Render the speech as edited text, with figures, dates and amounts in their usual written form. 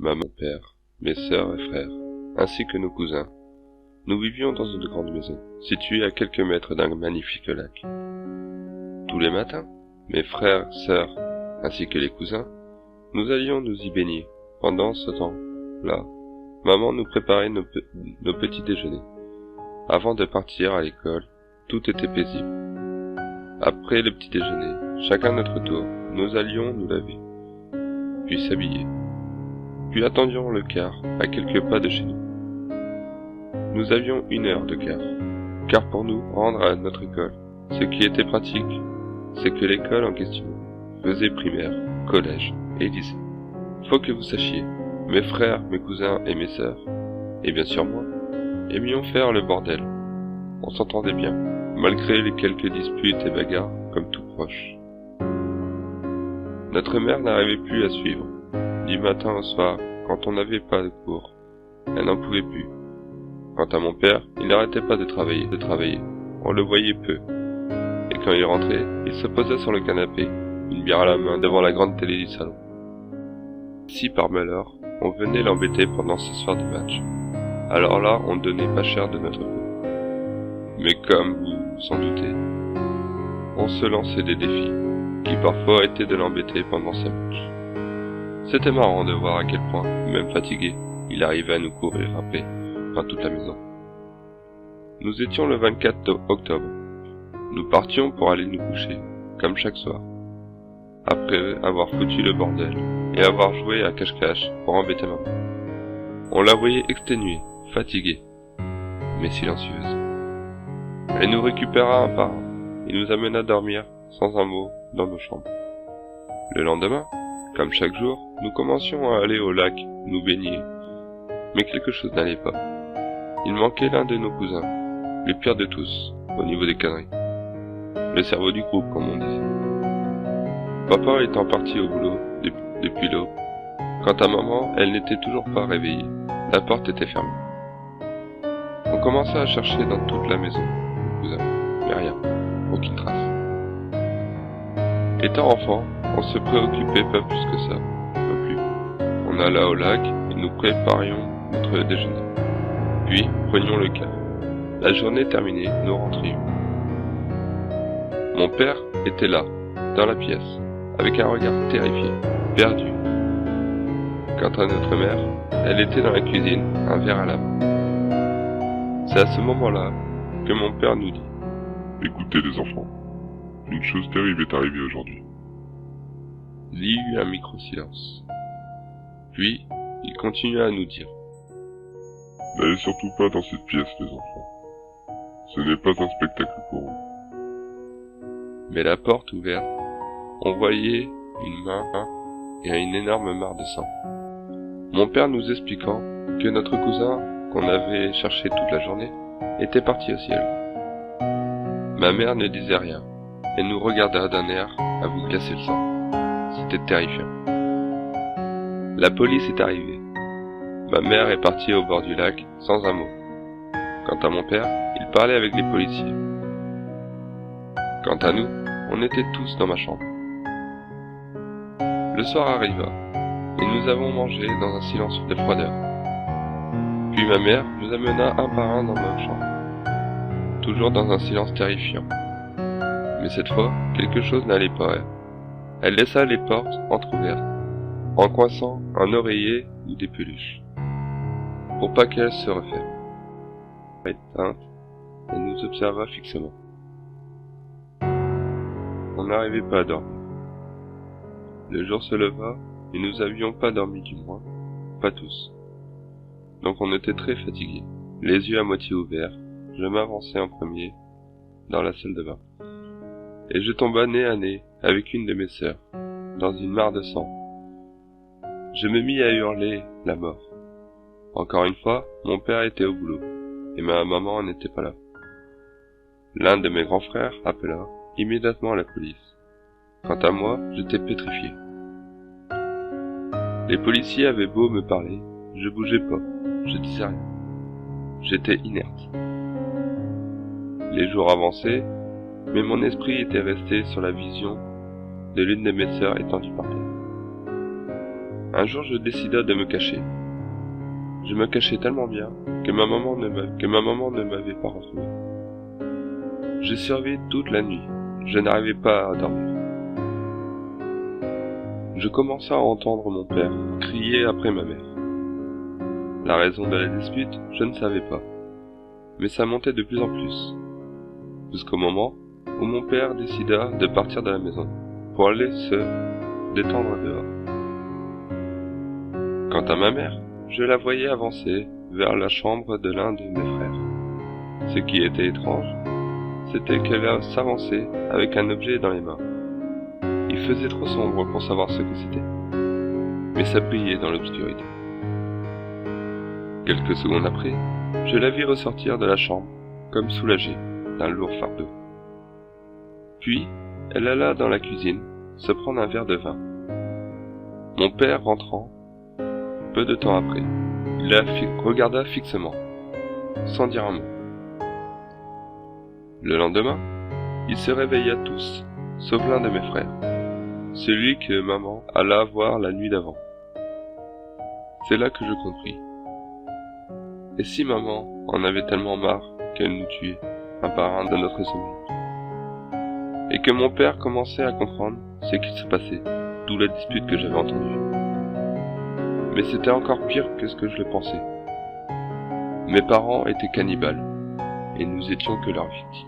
maman, père, mes sœurs et frères, ainsi que nos cousins. Nous vivions dans une grande maison, située à quelques mètres d'un magnifique lac. Tous les matins, mes frères, sœurs, ainsi que les cousins, nous allions nous y baigner. Pendant ce temps-là, maman nous préparait nos petits déjeuners. Avant de partir à l'école, tout était paisible. Après le petit déjeuner, chacun notre tour, nous allions nous laver, puis s'habiller. Puis attendions le car, à quelques pas de chez nous. Nous avions 1 heure de car pour nous rendre à notre école. Ce qui était pratique, c'est que l'école en question faisait primaire, collège et lycée. Faut que vous sachiez, mes frères, mes cousins et mes sœurs, et bien sûr moi, aimions faire le bordel. On s'entendait bien, malgré les quelques disputes et bagarres comme tout proche. Notre mère n'arrivait plus à suivre. Du matin au soir, quand on n'avait pas de cours, elle n'en pouvait plus. Quant à mon père, il n'arrêtait pas de travailler. On le voyait peu. Et quand il rentrait, il se posait sur le canapé, une bière à la main devant la grande télé du salon. Si par malheur, on venait l'embêter pendant ce soir de match, alors là, on ne donnait pas cher de notre peau. Mais comme vous s'en doutez, on se lançait des défis, qui parfois étaient de l'embêter pendant ses matchs. C'était marrant de voir à quel point, même fatigué, il arrivait à nous courir après toute la maison. Nous étions le 24 octobre. Nous partions pour aller nous coucher, comme chaque soir, après avoir foutu le bordel et avoir joué à cache-cache pour embêter maman. On la voyait exténuée, fatiguée, mais silencieuse. Elle nous récupéra un par un et nous amena dormir sans un mot dans nos chambres. Le lendemain, comme chaque jour, nous commencions à aller au lac nous baigner, mais quelque chose n'allait pas. Il manquait l'un de nos cousins, le pire de tous, au niveau des conneries. Le cerveau du groupe, comme on dit. Papa étant parti au boulot depuis l'aube. Quant à maman, elle n'était toujours pas réveillée. La porte était fermée. On commença à chercher dans toute la maison, cousin, mais rien, aucune trace. Étant enfant, on se préoccupait pas plus que ça, non plus. On alla au lac et nous préparions notre déjeuner. Puis, prenions le car. La journée terminée, nous rentrions. Mon père était là, dans la pièce, avec un regard terrifié, perdu. Quant à notre mère, elle était dans la cuisine, un verre à la main. C'est à ce moment-là que mon père nous dit « Écoutez les enfants, une chose terrible est arrivée aujourd'hui. » Il y eut un micro-silence. Puis, il continua à nous dire « N'allez surtout pas dans cette pièce, les enfants. Ce n'est pas un spectacle pour vous. » Mais la porte ouverte, on voyait une main et une énorme mare de sang. Mon père nous expliquant que notre cousin, qu'on avait cherché toute la journée, était parti au ciel. Ma mère ne disait rien, et nous regarda d'un air à vous glacer le sang. C'était terrifiant. La police est arrivée. Ma mère est partie au bord du lac sans un mot. Quant à mon père, il parlait avec les policiers. Quant à nous, on était tous dans ma chambre. Le soir arriva, et nous avons mangé dans un silence de froideur. Puis ma mère nous amena un par un dans nos chambres, toujours dans un silence terrifiant. Mais cette fois, quelque chose n'allait pas. Elle laissa les portes entr'ouvertes, en coinçant un oreiller ou des peluches, pour pas qu'elles se referment. Éteinte, elle nous observa fixement. On n'arrivait pas à dormir. Le jour se leva, et nous n'avions pas dormi du moins, pas tous. Donc on était très fatigués, les yeux à moitié ouverts. Je m'avançai en premier dans la salle de bain, et je tomba nez à nez avec une de mes sœurs, dans une mare de sang. Je me mis à hurler la mort. Encore une fois, mon père était au boulot, et ma maman n'était pas là. L'un de mes grands frères appela immédiatement la police. Quant à moi, j'étais pétrifié. Les policiers avaient beau me parler, je bougeais pas, je disais rien. J'étais inerte. Les jours avançaient, mais mon esprit était resté sur la vision de l'une de mes sœurs étendue par terre. Un jour, je décida de me cacher. Je me cachais tellement bien que ma maman ne m'avait pas retrouvé. Je surveillais toute la nuit. Je n'arrivais pas à dormir. Je commençais à entendre mon père crier après ma mère. La raison de la dispute, je ne savais pas. Mais ça montait de plus en plus. Jusqu'au moment où mon père décida de partir de la maison pour aller se détendre dehors. Quant à ma mère, je la voyais avancer vers la chambre de l'un de mes frères. Ce qui était étrange, c'était qu'elle s'avançait avec un objet dans les mains. Il faisait trop sombre pour savoir ce que c'était, mais ça brillait dans l'obscurité. Quelques secondes après, je la vis ressortir de la chambre, comme soulagée d'un lourd fardeau. Puis, elle alla dans la cuisine, se prendre un verre de vin. Mon père rentrant, peu de temps après, il la regarda fixement, sans dire un mot. Le lendemain, ils se réveilla tous, sauf l'un de mes frères, celui que maman alla voir la nuit d'avant. C'est là que je compris. Et si maman en avait tellement marre qu'elle nous tuait, un par un de notre sommeil, et que mon père commençait à comprendre ce qui se passait, d'où la dispute que j'avais entendue. Mais c'était encore pire que ce que je le pensais. Mes parents étaient cannibales, et nous étions que leurs victimes.